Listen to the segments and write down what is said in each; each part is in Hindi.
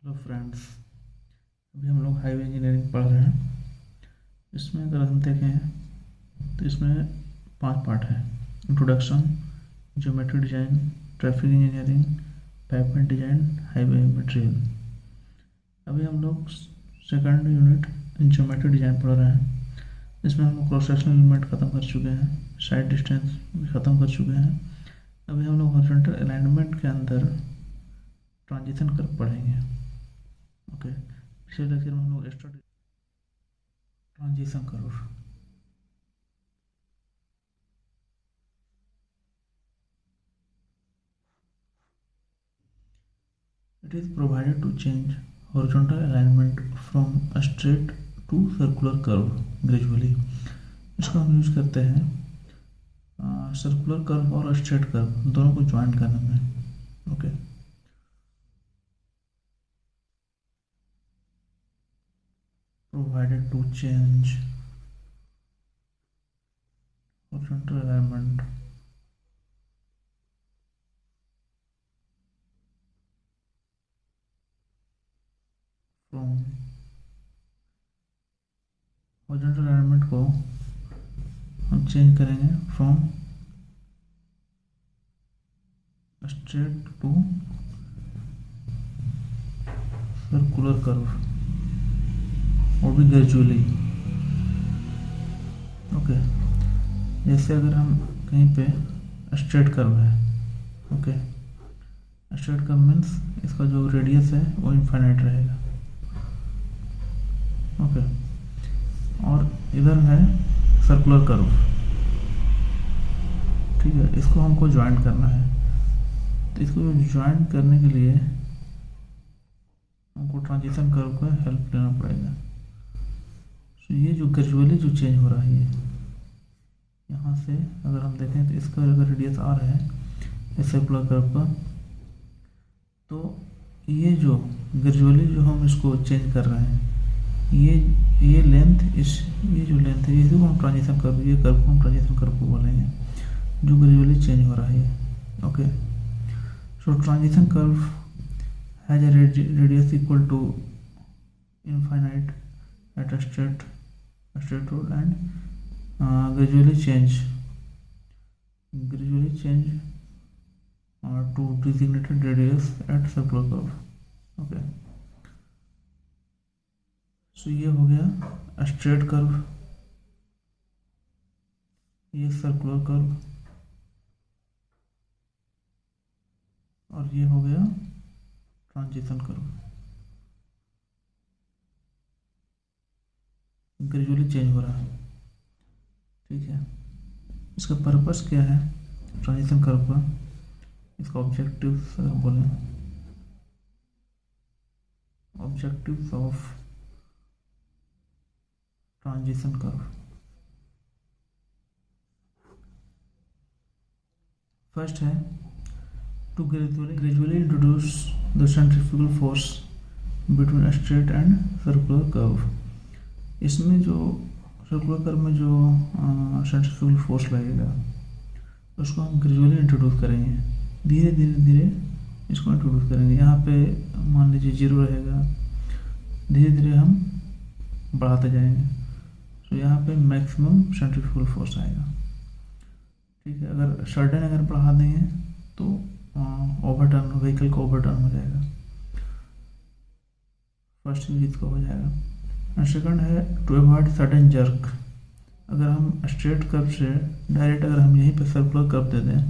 Hello friends. अभी हम लोग हाईवे इंजीनियरिंग पढ़ रहे हैं। इसमें अगर हम देखें तो इसमें 5 पार्ट है। Introduction, geometry design, traffic engineering, pavement design, highway material. अभी हम लोग सेकंड यूनिट ज्योमेट्री डिज़ाइन पढ़ रहे हैं। इसमें हम लोग क्रॉस सेक्शनल एलिमेंट ख़त्म कर चुके हैं, साइड डिस्टेंस भी ख़त्म कर चुके हैं। अभी हम लोग हॉरिजॉन्टल अलाइनमेंट के अंदर ट्रांजिशन कर्व पढ़ेंगे। ओके, पिछले लेक्चर में हम लोग extra transition curve. It is provided to change horizontal alignment from a straight to circular curve gradually। इसको हम यूज करते हैं सर्कुलर कर्व और स्ट्रेट कर्व दोनों को ज्वाइन करने में। Okay, provided to change horizontal alignment from horizontal alignment को हम चेंज करेंगे from straight to circular curve और भी ग्रेजुअली। ओके, जैसे अगर हम कहीं पे स्ट्रेट कर्व है, ओके, स्ट्रेट कर्व मीन्स इसका जो रेडियस है वो इनफाइनाइट रहेगा। ओके, और इधर है सर्कुलर कर्व, ठीक है। इसको हमको ज्वाइन करना है, तो इसको ज्वाइन करने के लिए हमको ट्रांजिशन कर्व का हेल्प लेना पड़ेगा। तो ये जो ग्रेजुअली जो चेंज हो रहा है, यहाँ से अगर हम देखें तो इसका अगर रेडियस आर है इस सर्कुलर कर्व का, तो ये जो ग्रेजुअली जो हम इसको चेंज कर रहे हैं, ये लेंथ, ये जो लेंथ है इसी को हम ट्रांजिशन कर्व, ये कर्व को हम ट्रांजिशन कर्व को बोलेंगे जो ग्रेजुअली चेंज हो रहा है। Okay, so transition curve has a radius equal to infinite at a straight road and gradually change to designated radius at circular curve। okay, so ये हो गया स्ट्रेट कर्व, ये सर्कुलर कर्व, और ये हो गया ट्रांजिशन कर्व। ग्रेजुअली चेंज हो रहा है, ठीक है। इसका पर्पस क्या है ट्रांजिशन कर्व का, इसका ऑब्जेक्टिव्स अगर बोलें, objectives of transition curve. First है to gradually introduce the centrifugal force between a straight and circular curve। इसमें जो सर्कुलर कर्व में जो सेंट्रीफ्यूगल फोर्स लगेगा उसको हम ग्रेजुअली इंट्रोड्यूस करेंगे, धीरे धीरे इसको इंट्रोड्यूस करेंगे। यहाँ पे मान लीजिए 0 रहेगा, धीरे धीरे हम बढ़ाते जाएंगे, तो यहाँ पे मैक्सिमम सेंट्रीफ्यूगल फोर्स आएगा, ठीक है। अगर सडन अगर बढ़ा देंगे तो ओवरटर्न, व्हीकल को ओवरटर्न हो जाएगा। फर्स्ट यूज इसको हो जाएगा। एंड सेकंड है टू अवॉइड सडन जर्क। अगर हम स्ट्रेट कर्व से डायरेक्ट अगर हम यहीं पे सर्कुलर कर्व दे दें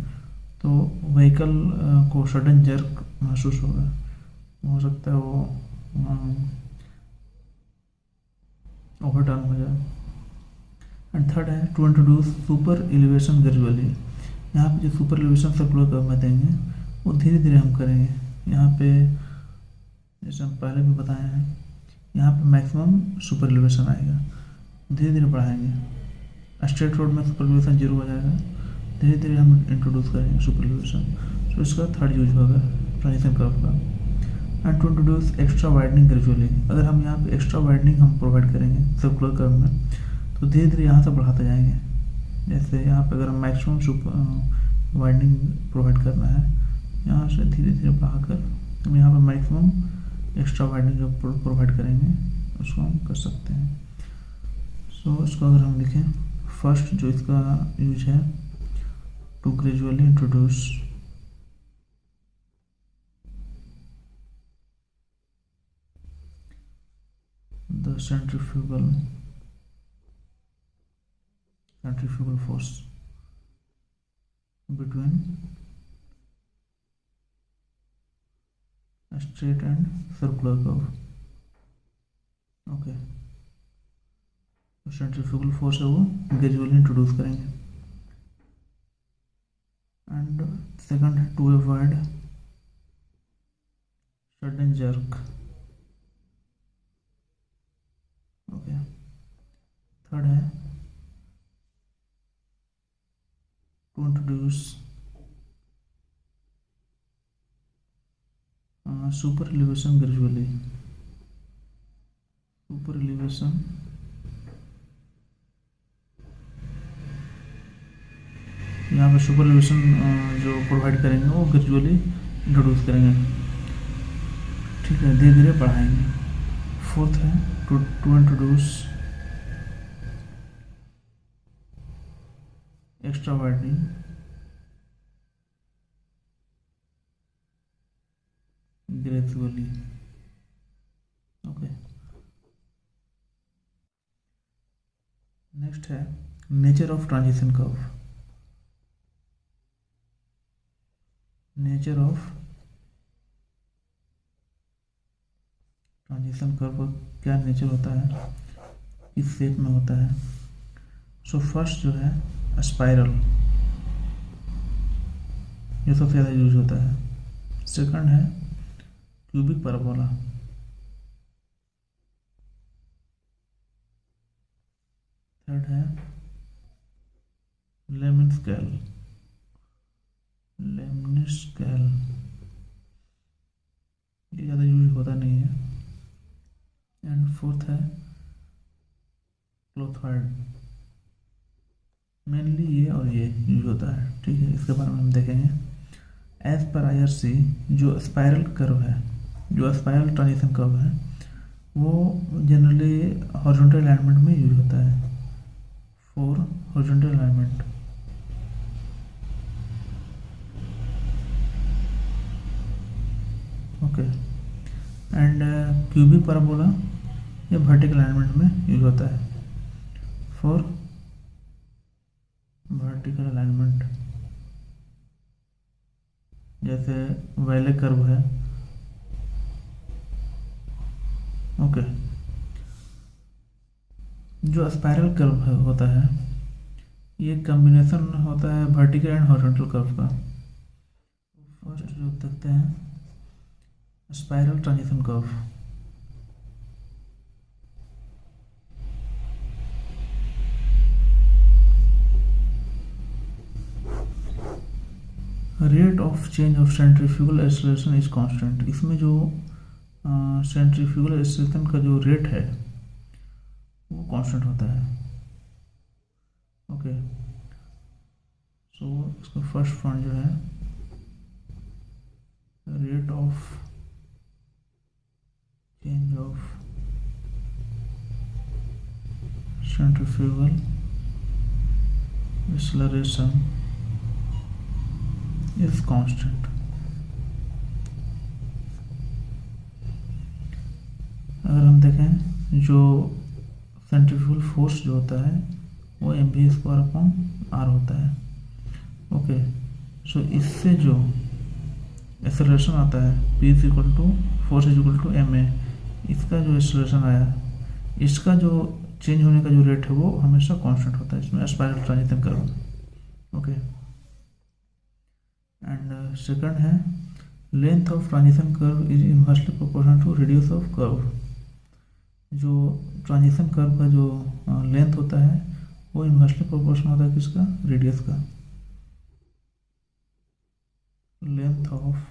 तो व्हीकल को सडन जर्क महसूस होगा, हो सकता है वो ओवरटर्न हो जाए। एंड थर्ड है to introduce super elevation gradually. यहाँ पे जो सुपर एलिवेशन सर्कुलर कर्व में देंगे वो धीरे धीरे हम करेंगे। यहाँ पे जैसे हम पहले भी बताए हैं, यहाँ पे मैक्सिमम सुपर एलिवेशन आएगा, धीरे धीरे बढ़ाएंगे। स्ट्रेट रोड में सुपर एलिवेशन 0 हो जाएगा, धीरे धीरे हम इंट्रोड्यूस करेंगे सुपर एलिवेशन। तो इसका थर्ड यूज होगा ट्रांजिशन कर्व का। And to introduce extra widening gradually. अगर हम यहाँ पे एक्स्ट्रा वाइडनिंग हम प्रोवाइड करेंगे सर्कुलर कर्व में, तो धीरे धीरे यहाँ से बढ़ाते जाएंगे। जैसे यहाँ पे अगर हम मैक्सिमम वाइडनिंग प्रोवाइड करना है, यहाँ से धीरे धीरे बढ़ाकर हम यहाँ पर मैक्सिमम एक्स्ट्रा वाइडनिंग जो प्रोवाइड करेंगे उसको हम कर सकते हैं। सो इसको अगर हम लिखें, फर्स्ट जो इसका यूज है, to gradually introduce the centrifugal force between a straight and circular curve। Okay, तो सेंट्रीफ्यूगल फोर्स है वो ग्रेजुअली इंट्रोड्यूस करेंगे। एंड सेकंड है to avoid sudden jerk. Okay, third है to introduce super elevation gradually. Super elevation यहाँ पे सुपर एलिवेशन जो प्रोवाइड करेंगे वो ग्रेजुअली इंट्रोड्यूस करेंगे, ठीक है, धीरे धीरे बढ़ाएंगे। फोर्थ है to introduce extra widening gradually. Okay, next है nature of transition curve. Nature of transition curve का क्या नेचर होता है, किस शेप में होता है। सो फर्स्ट जो है स्पाइरल, ये सबसे ज़्यादा यूज होता है। सेकंड है क्यूबिक पैराबोला। थर्ड है लेमन स्केल। ये ज़्यादा यूज होता नहीं है। एंड फोर्थ है क्लोथॉइड। मेनली ये और ये यूज होता है, ठीक है, इसके बारे में हम देखेंगे। एज पर IRC जो स्पाइरल कर्व है, जो स्पाइरल ट्रांजिशन कर्व है, वो जनरली हॉरिजॉन्टल अलाइनमेंट में यूज होता है, for horizontal alignment. Okay, and cubic parabola ये वर्टिकल अलाइनमेंट में यूज होता है, फॉर वर्टिकल अलाइनमेंट। जैसे वैले कर्व है। ओके, जो स्पाइरल कर्व होता है ये कॉम्बिनेशन होता है वर्टिकल एंड हॉरिजॉन्टल कर्व का। फर्स्ट जो देखते हैं spiral transition curve. Rate of change of centrifugal acceleration is constant. इसमें जो सेंट्रीफ्यूगल एक्सेलरेशन का जो रेट है वो कांस्टेंट होता है। ओके, सो इसका फर्स्ट पॉइंट जो है rate of change of centrifugal acceleration is constant. अगर हम देखें जो सेंट्रीफ्यूगल फोर्स जो होता है वो mv²/r होता है। ओके, सो इससे जो एक्सेलरेशन आता है p फोर्स ma, इसका जो एक्सेलरेशन आया, इसका जो चेंज होने का जो रेट है वो हमेशा कांस्टेंट होता है इसमें spiral transition curve. Okay, and second है length of transition curve is inversely proportional to radius of curve. जो ट्रांजिशन कर्व का जो लेंथ होता है वो इनवर्सली प्रोपोर्शनल होता है किसका, रेडियस का। Length of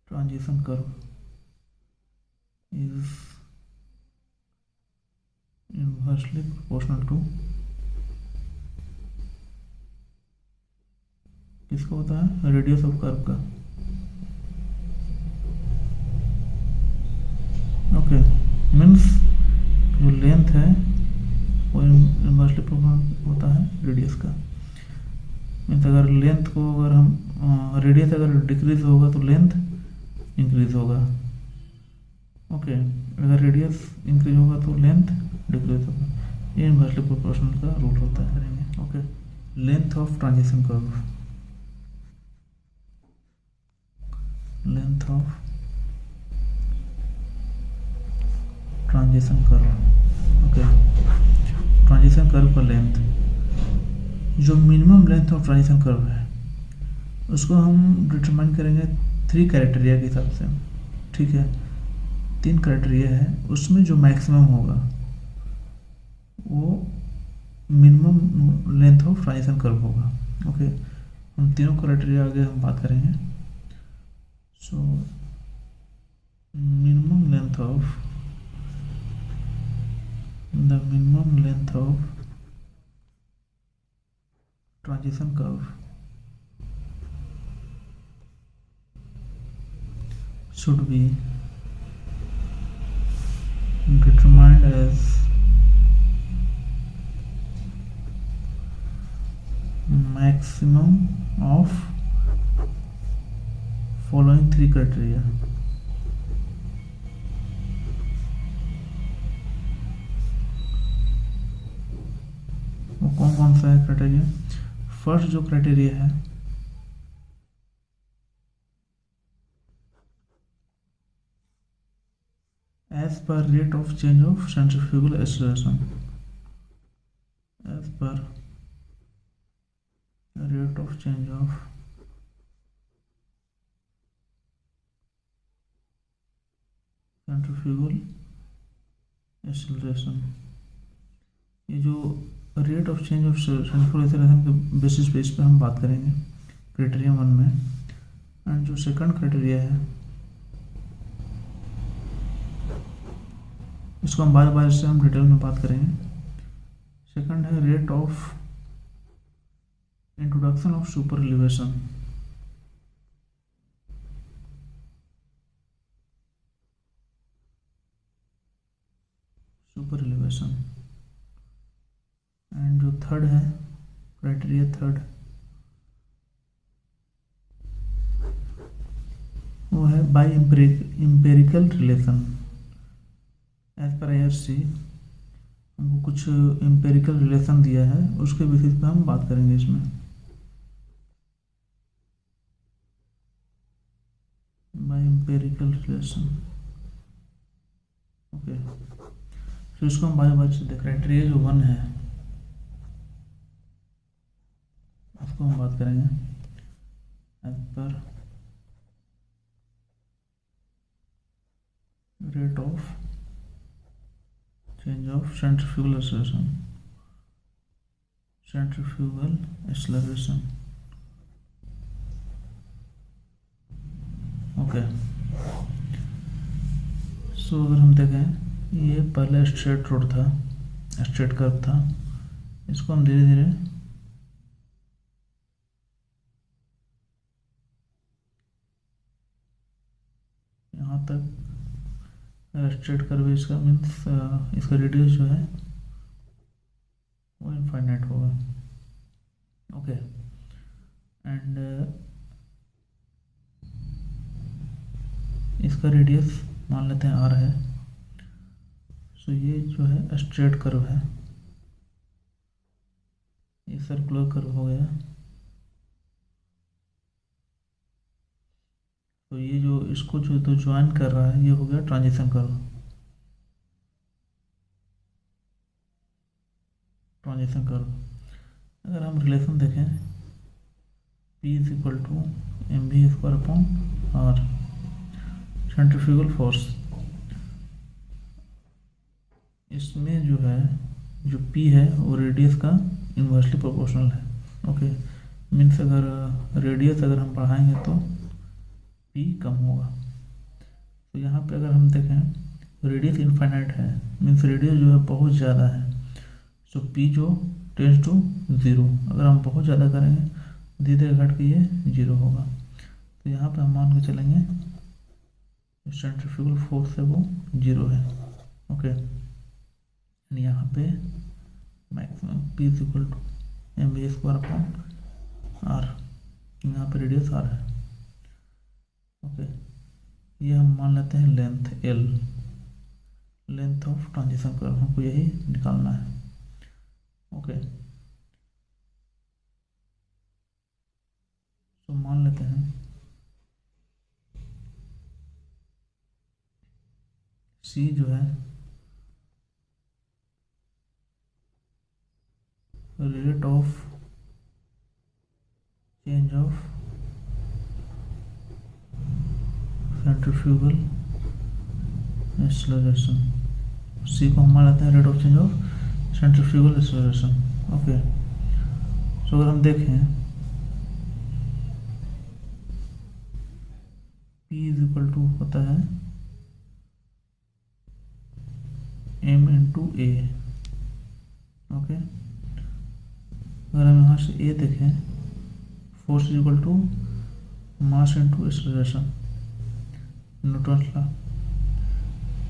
transition curve is inversely proportional to किसका होता है, रेडियस ऑफ कर्व का। ओके, मीन्स जो लेंथ है वो इन्वर्सली प्रोपोर्शनल होता है रेडियस का। मीन्स अगर लेंथ को अगर हम रेडियस अगर डिक्रीज होगा तो लेंथ इंक्रीज होगा। ओके, अगर रेडियस इंक्रीज होगा तो लेंथ डिक्रीज होगा। ये इन्वर्सली प्रोपोर्शनल का रूल होता है। करेंगे okay, length of transition curve, length of transition curve. Okay, transition curve का लेंथ, जो minimum length of transition curve है उसको हम डिटरमाइन करेंगे 3 क्राइटेरिया के हिसाब से। ठीक है, 3 क्राइटेरिया है, उसमें जो मैक्सिमम होगा वो minimum length of transition curve होगा। ओके, हम तीनों क्राइटेरिया आगे हम बात करेंगे। So minimum length of the minimum length of transition curve should be determined as maximum of following 3 criteria। कौन कौन सा है क्राइटेरिया? फर्स्ट जो क्राइटेरिया है एज पर rate of change of centrifugal acceleration, as पर rate of change of centrifugal acceleration. ये जो rate of change of centrifugal acceleration के बेसिस पे इस पर हम बात करेंगे क्राइटेरिया 1 में। एंड जो सेकंड क्राइटेरिया है इसको हम बार बार इससे हम डिटेल में बात करेंगे। सेकंड है rate of introduction of super elevation. Super elevation. And जो थर्ड है क्राइटेरिया थर्ड वो है बाय एम्पिरिकल रिलेशन। एज पर IRC हमको कुछ एम्पिरिकल रिलेशन दिया है, उसके बेसिस पे हम बात करेंगे इसमें। Bye empirical relation. ओके, तो इसको हम बार बार से देख। क्राइटेरिया जो 1 है उसको हम बात करेंगे एज पर rate of change of centrifugal acceleration, centrifugal acceleration. Okay, so अगर हम देखें ये पहले स्ट्रेट रोड था, स्ट्रेट कर्व था, इसको हम धीरे धीरे यहाँ तक स्ट्रेट कर्व इसका मीन्स इसका रेडियस जो है वो इनफाइनाइट होगा। ओके, एंड इसका रेडियस मान लेते हैं R है। सो ये जो है स्ट्रेट कर्व है, ये सर्कुलर कर्व हो गया। तो ये जो इसको जो तो ज्वाइन कर रहा है ये हो गया ट्रांजिशन कर्व। ट्रांजिशन कर्व अगर हम रिलेशन देखें P is equal to mv²/r centrifugal force, इसमें जो है जो P है वो रेडियस का इन्वर्सली प्रोपोर्शनल है। ओके, मीन्स अगर रेडियस अगर हम बढ़ाएंगे तो P कम होगा। तो यहाँ पे अगर हम देखें रेडियस इनफाइनाइट है, मीन्स रेडियस जो है बहुत ज़्यादा है। सो P जो टेंड्स टू 0, अगर हम बहुत ज़्यादा करेंगे धीरे धीरे घट के ये 0 होगा। तो यहाँ पे हम मान के चलेंगे सेंट्रीफ्यूगल फोर्स है वो 0 है। ओके, यहाँ पे maximum P is equal to mv² upon r, यहाँ पे रेडियस r है। ओके, ये हम मान लेते हैं length L, length of transition curve, हमको यही निकालना है। ओके, तो मान लेते हैं C जो है rate of change of centrifugal acceleration, C को हम मान लेते हैं rate of change of centrifugal acceleration. Okay, तो अगर हम देखें P इज इक्वल टू होता है M इंटू ए। ओके, अगर हम यहाँ से ए देखें, force is equal to mass into acceleration, Newton law.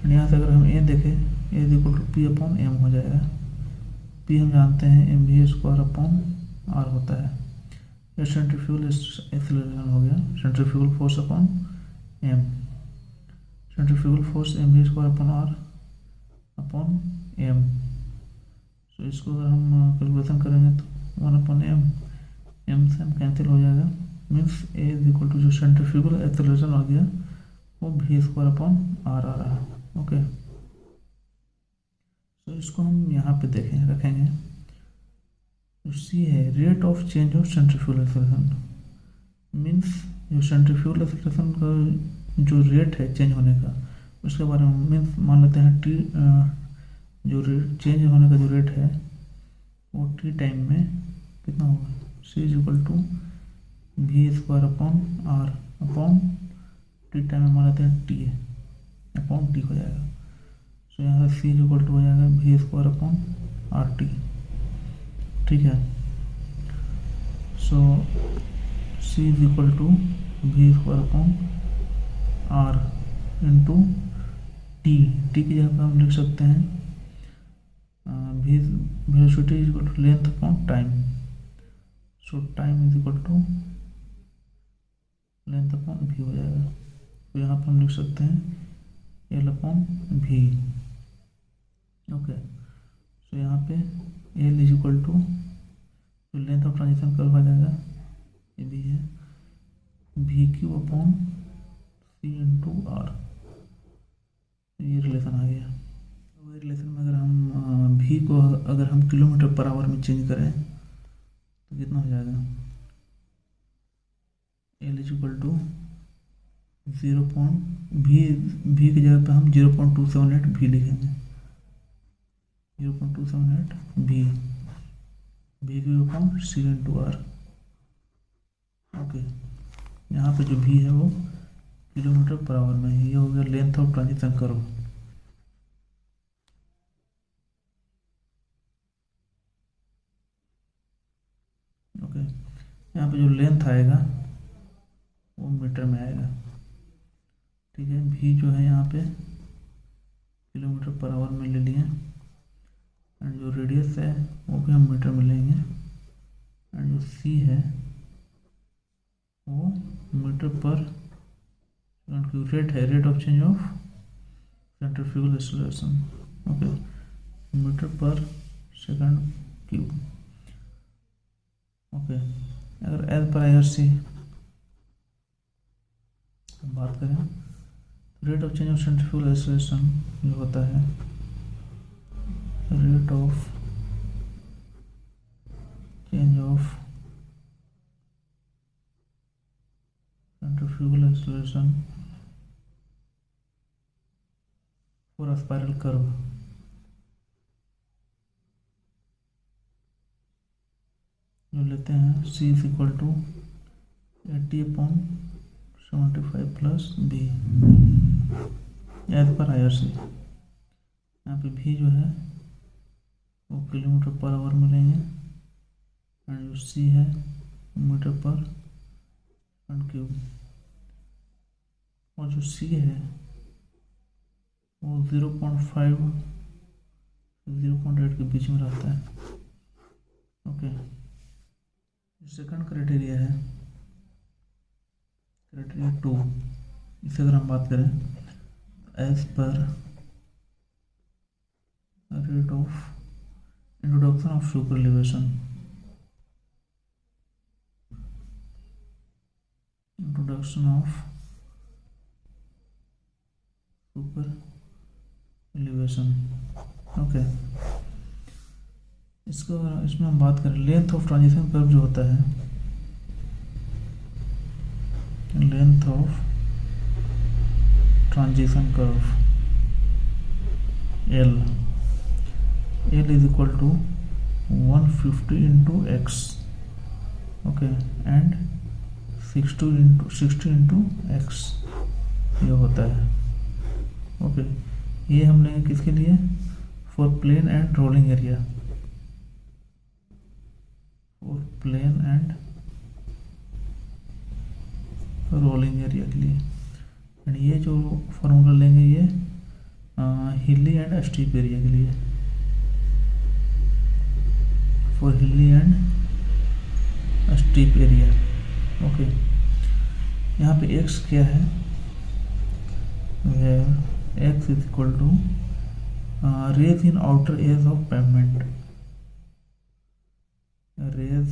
यहाँ से अगर हम ए देखें, A is equal to P upon M हो जाएगा। P हम जानते हैं mv² अपॉन r होता है। ये सेंट्रीफ्यूगल एक्सेलरेशन हो गया, centrifugal force upon M, centrifugal force mv² upon r upon M। तो इसको अगर हम कैलकुलेशन करेंगे तो 1 अपॉन M से M कैंसिल हो जाएगा, means A is equal to जो सेंट्रीफ्यूगल एक्सेलरेशन हो गया वो v² अपॉन r आ रहा है। ओके, तो इसको हम यहाँ पे देखें रखेंगे, तो C है rate of change of centrifugal acceleration, means जो सेंट्रीफ्यूगल एक्सेलरेशन का जो रेट है चेंज होने का, उसके बारे में मीन्स मान लेते हैं T, जो रेट चेंज होने का जो रेट है वो T टाइम में कितना होगा, C is equal to v² upon r upon T time में मान लेते हैं T अपॉन T हो जाएगा। तो यहाँ से C इज इक्वल टू हो जाएगा v² अपॉन RT। ठीक है, so C is equal to v² upon r into T की जगह पर हम लिख सकते हैं velocity is equal to length upon time. So time is equal to length upon v हो जाएगा। तो यहाँ पर हम लिख सकते हैं L अपॉन v। ओके, तो यहाँ पे L इज इक्वल टू जो लेंथ ऑफ ट्रांजिशन कर्व आ जाएगा ये भी है VQ upon C into R, ये रिलेशन आ गया। वही रिलेशन में अगर हम V को अगर हम किलोमीटर पर आवर में चेंज करें तो कितना हो जाएगा, L is equal to 0. V की जगह पे हम 0.278 V लिखेंगे, 0.278 V upon C into R। Okay, यहाँ पे जो V है वो किलोमीटर पर आवर में है, ये हो गया length of transition curve. Okay, यहाँ पे जो लेंथ आएगा वो मीटर में आएगा। ठीक है, V जो है यहाँ पे किलोमीटर पर आवर में ले लिए, एंड जो रेडियस है वो भी हम मीटर में लेंगे, एंड जो C है वो मीटर पर रेट है, rate of change of centrifugal acceleration. Okay, metre पर सेकंड क्यूब। ओके, अगर एल पर IRC बात करें, rate of change of centrifugal acceleration जो होता है rate of change of centrifugal acceleration for a spiral curve. जो लेते हैं C is equal to 80/75 plus B as पर IRC। यहाँ पे V जो है वो किलोमीटर पर आवर में लेंगे, एंड जो C है मीटर पर सेकंड क्यूब। और जो सी है वो 0.5 0.8 के बीच में रहता है। ओके, सेकंड क्राइटेरिया है क्राइटेरिया 2। इसे अगर हम बात करें, एज पर rate of introduction of super elevation, introduction of super elevation. Okay, इसमें हम बात करें, लेंथ ऑफ ट्रांजिशन कर्व जो होता है, length of transition curve L is equal to 150 into x. Okay, and 60 into x ये होता है। ओके, ये हमने किसके लिए, for plain and rolling area, for plain and rolling area के लिए। एंड ये जो फॉर्मूला लेंगे ये हिली एंड स्टीप एरिया के लिए, फॉर हिली एंड स्टीप एरिया। ओके, यहाँ पे x क्या है, x is equal to raise in outer edge of pavement, raise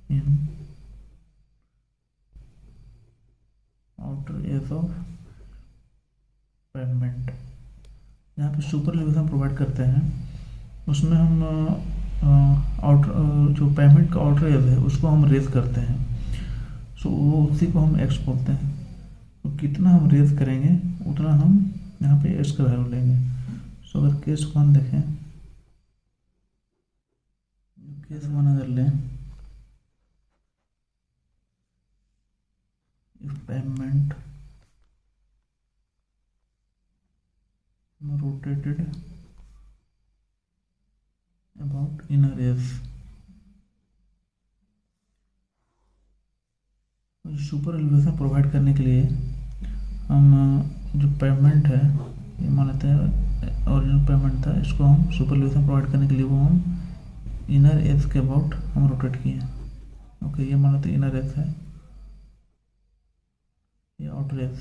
in outer edge of pavement. यहाँ पे सुपर एलिवेशन प्रोवाइड करते हैं, उसमें हम आउटर जो पेवमेंट का आउटर एज है उसको हम रेज करते हैं। सो वो उसी को हम एक्स बोलते हैं। तो कितना हम रेज करेंगे उतना हम यहाँ पे एक्स का वैल्यू लेंगे। सो अगर केस 1 देखें, केस 1 अगर लें, if pavement rotated about inner edge, super elevation provide करने के लिए हम जो पेवमेंट है, ये मान लेते हैं ओरिजिनल पेवमेंट था, इसको हम सुपर एलिवेशन प्रोवाइड करने के लिए वो हम इनर एज के अबाउट हम रोटेट किए। ओके, ये मान लेते हैं इनर एज है, ये आउटर एज।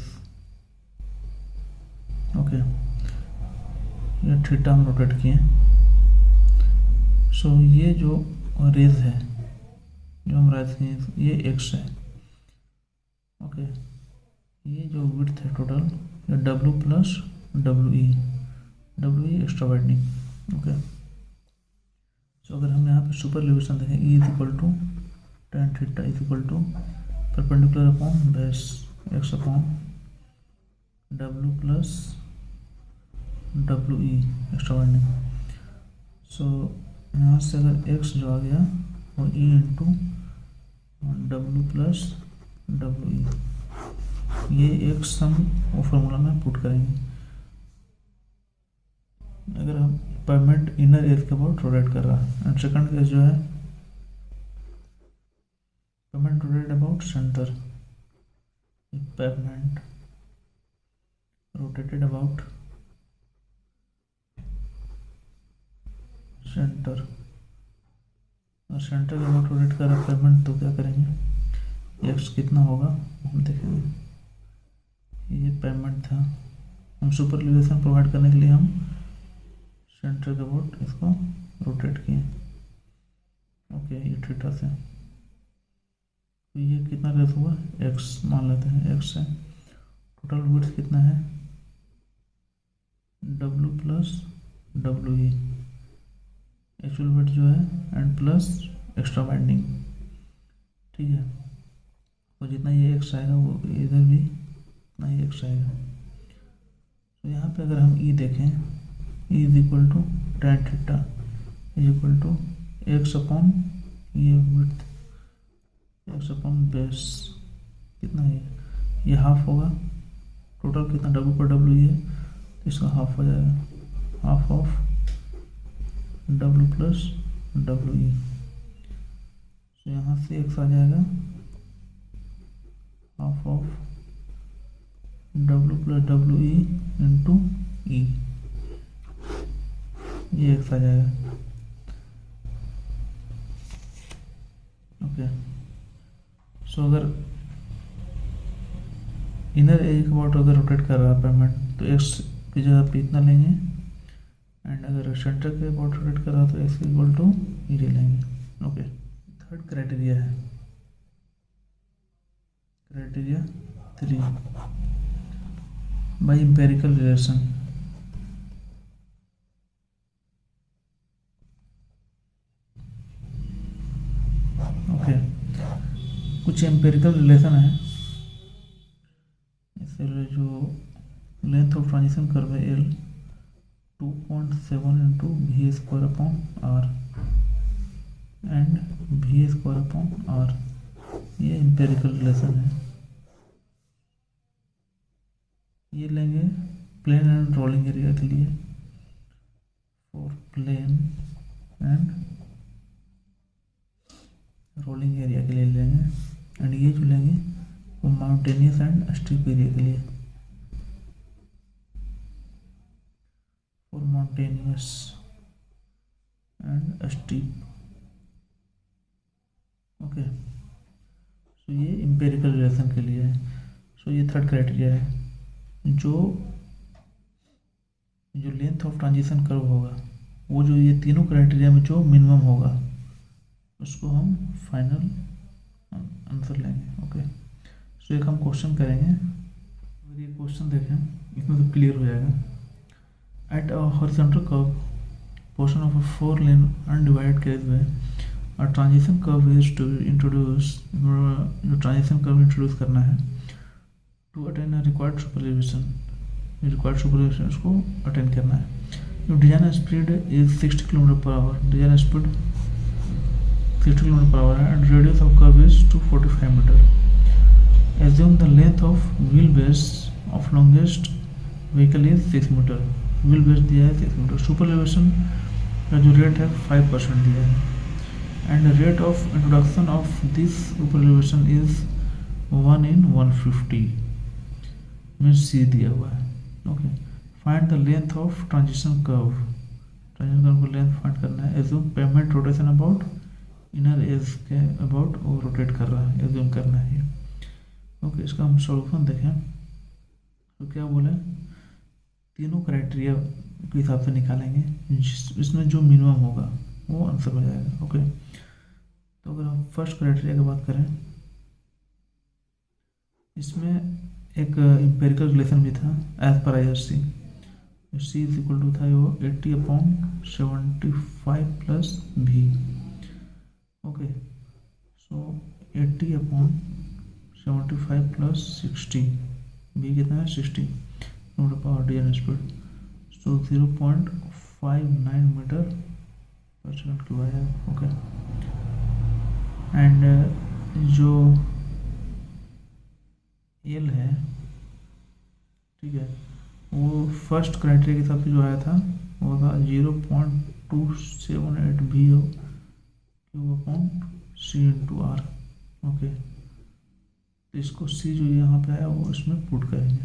ओके, ये थीटा हम रोटेट किए। सो ये जो रेज है जो हम राइज किए ये एक्स है। ओके, ये जो विड्थ है टोटल ये W plus W E extra widening. Okay, so अगर हम यहाँ पे सुपर एलिवेशन देखें, ई is equal to tan theta is equal to perpendicular upon base X upon W plus W E extra widening. So यहाँ से अगर x जो आ गया वो e into W plus W E, ये x हम वो फार्मूला में पुट करेंगे। अगर हम पेवमेंट इनर एज के अबाउट रोटेट कर रहा है, एंड सेकंड केस जो है pavement rotate about centre, pavement rotated about centre, और सेंटर के अबाउट रोटेट कर रहा पेवमेंट, तो क्या करेंगे, एक्स कितना होगा हम देखेंगे। ये पेवमेंट था, हम सुपर एलिवेशन प्रोवाइड करने के लिए हम सेंटर के अबाउट इसको रोटेट किए। ओके, ये थीटा से, तो ये कितना रेस हुआ, एक्स मान लेते हैं, एक्स है। टोटल विड्थ कितना है, डब्ल्यू प्लस डब्ल्यू ई एक्चुअल विड्थ जो है, एंड प्लस एक्स्ट्रा वाइडनिंग। ठीक है, तो जितना ये एक्स आएगा वो इधर भी उतना ही एक्स आएगा। तो यहाँ पे अगर हम ई देखें, ई is equal to tan theta is equal to x upon ये विड्थ, एक्स अपॉन बेस कितना है, ये हाफ होगा। टोटल कितना डब्ल्यू पर डब्ल्यू है, तो इसका हाफ हो जाएगा, half of W plus W E. तो यहाँ से एक्स आ जाएगा half of W plus W E into E, ये एक्स आ जाएगा। ओके, सो अगर इनर एज के अबाउट अगर रोटेट कर रहा है पेमेंट तो एक्स की जगह पे इतना लेंगे, एंड अगर सेंटर के अबाउट रोटेट कर रहा है तो एक्स इक्वल टू ई ले लेंगे। ओके, थर्ड क्राइटेरिया है criteria 3 by empirical relation. Okay, कुछ एम्पेरिकल रिलेशन है, इसलिए जो लेंथ ऑफ ट्रांजिशन कर्व है L 2.7 into v square upon r and v square upon r, ये एम्पेरिकल रिलेशन है। ये लेंगे प्लेन एंड रोलिंग एरिया के लिए, for plain and rolling area के लिए लेंगे, एंड ये जो लेंगे वो माउंटेनियस एंड स्टीप एरिया के लिए, for mountainous and steep. Okay, so ये एम्पेरिकल रिलेशन के लिए है। सो ये थर्ड क्राइटेरिया है, जो लेंथ ऑफ ट्रांजिशन कर्व होगा वो जो ये तीनों क्राइटेरिया में जो मिनिमम होगा उसको हम फाइनल आंसर लेंगे। ओके, सो एक हम क्वेश्चन करेंगे, अगर ये क्वेश्चन देखें इसमें तो क्लियर हो जाएगा। At a horizontal curve portion of a 4 lane undivided carriageway a transition curve is to introduce, जो ट्रांजिशन कर्व इंट्रोड्यूस करना है to attain a required super elevation, required super elevation उसको अटेन करना है। जो design speed is 60 kilometre per hour, design speed 60 kilometre per hour है, and radius of curve is 245 metre. Assume the length of wheel base of longest vehicle is 6 metre, wheel base दिया है 6 मीटर। सुपर एलिवेशन का जो रेट है 5% दिया है, and rate of introduction of this super elevation is 1 in 150 means C दिया हुआ है। Okay, find the length of transition curve, transition curve को लेंथ फाइंड करना है। Assume pavement rotation about inner edge के अबाउट वो रोटेट कर रहा है, एज्यूम करना है ये। ओके, इसका हम सॉल्यूशन देखें तो क्या बोले, तीनों क्राइटेरिया के हिसाब से निकालेंगे, इसमें जो मिनिमम होगा वो आंसर हो जाएगा। ओके, तो अगर हम फर्स्ट क्राइटेरिया की बात करें, इसमें एक एम्पेरिकल रिलेशन भी था एज पर IRC, c is equal to था वो 80/75 प्लस भी। ओके, सो 80/75 प्लस 60, भी कितना है 60 kilometre per hour design speed, so 0.59 metre पर सेकंड क्यूब आया। ओके, एंड जो एल है, ठीक है, वो फर्स्ट क्राइटेरिया के हिसाब से जो आया था वो था 0.278 भी cube upon c into r. Okay, तो इसको सी जो यहाँ पे आया वो इसमें पुट करेंगे,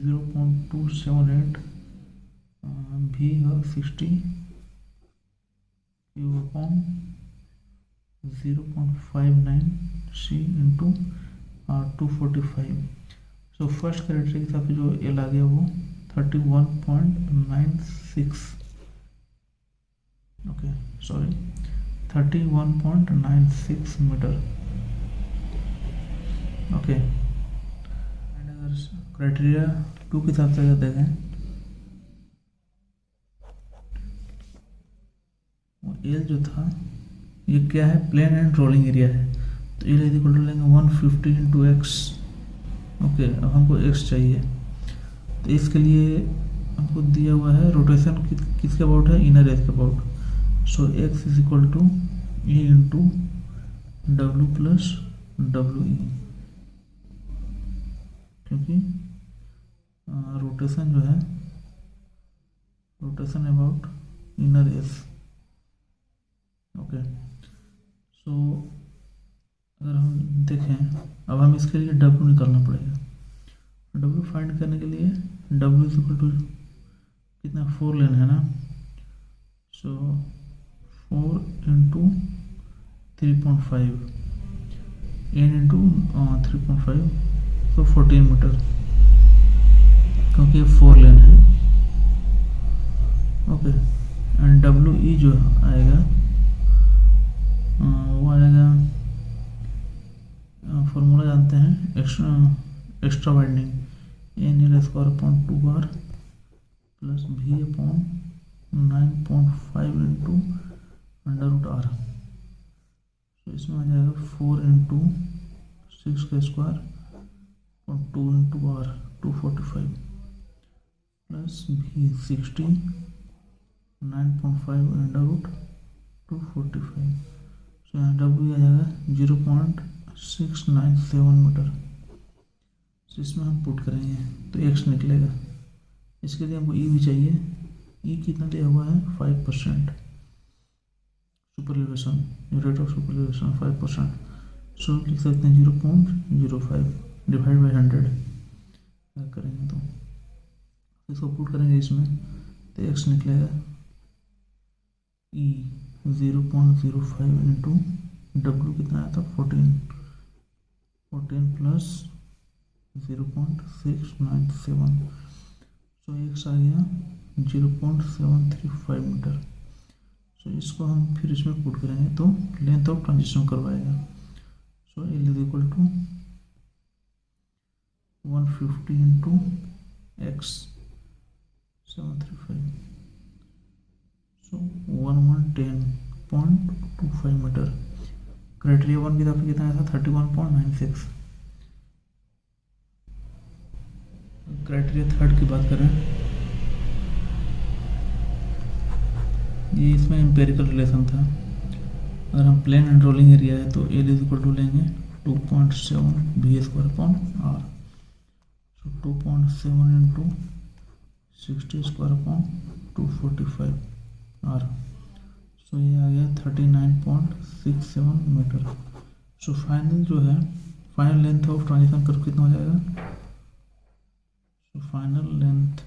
0.278 भी 60 cube upon 0.59 c into 245। So first criteria के हिसाब से जो एल आ गया वो 31.96, okay sorry 31.96 metre. Okay, and अगर क्राइटेरिया 2 के हिसाब से अगर देखें, वो एल जो था ये क्या है, प्लेन एंड रोलिंग एरिया है, तो एल इज इक्वल टू लेंगे 150 इंटू एक्स। ओके, अब हमको एक्स चाहिए, तो इसके लिए हमको दिया हुआ है रोटेशन किसके अबाउट है, इनर एज के about. So X is equal to E into W plus W E, क्योंकि रोटेशन जो है rotation about inner edge. Okay, so so अगर हम देखें, अब हम इसके लिए W निकालना पड़ेगा। W फाइंड करने के लिए W इज इक्वल टू कितना, 4 लेना है ना। सो 4 इंटू 3.5 n इंटू 3.5, तो 14 मीटर, क्योंकि 4 लेन है। ओके, एंड डब्ल्यू ई जो आएगा वो आएगा, फॉर्मूला जानते हैं, extra widening n L square upon 2r plus v upon 9.5 into under root r। तो इसमें आ जाएगा 4 इंटू 6 का स्क्वायर और 2 into r 245 plus v 60 9.5 under root 245। सो यहाँ w आ जाएगा 0.697 मीटर। तो इसमें हम पुट करेंगे तो x निकलेगा। इसके लिए हमको e भी चाहिए। e कितना दिया हुआ है, 5%। सुपरएलिवेशन, रेट ऑफ सुपरएलिवेशन 5%। सो लिख सकते हैं 0.05 डिवाइड बाई 100 करेंगे तो इसको पुट करेंगे इसमें, तो x निकलेगा e 0.05 इंटू w कितना आया था, 14 प्लस 0.697। सो x आ गया 0.735 मीटर। सो इसको हम फिर इसमें पुट करेंगे तो लेंथ ऑफ ट्रांजिशन करवाएगा। So L is equal to 150 into x 735, so 1110.25 metre. Criteria 1 की तरफ कितना आया था, 31.96। क्राइटेरिया 3 की बात करें, ये इसमें एम्पेरिकल रिलेशन था। अगर हम प्लेन एंड रोलिंग एरिया है तो L इज इक्वल टू लेंगे 2.7 v स्क्वायर अपॉन r। सो 2.7 इंटू 60 स्क्वायर अपॉन 245 r। सो ये आ गया 39.67 मीटर। सो फाइनल जो है, final length of transition curve कितना हो जाएगा। So final length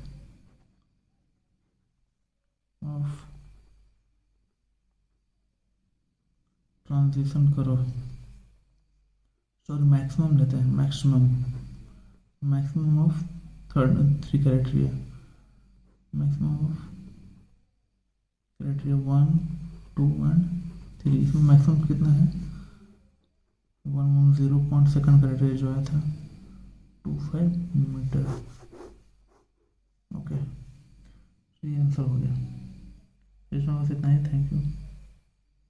of transition curve, sorry maximum लेते हैं, maximum of 3 criteria, maximum of criteria 1, 2 and 3। इसमें मैक्सिमम कितना है, 110 सेकंड क्राइटेरिया जो आया था 25 मीटर। ओके, ये आंसर हो गया। इसमें बस इतना ही। Thank you.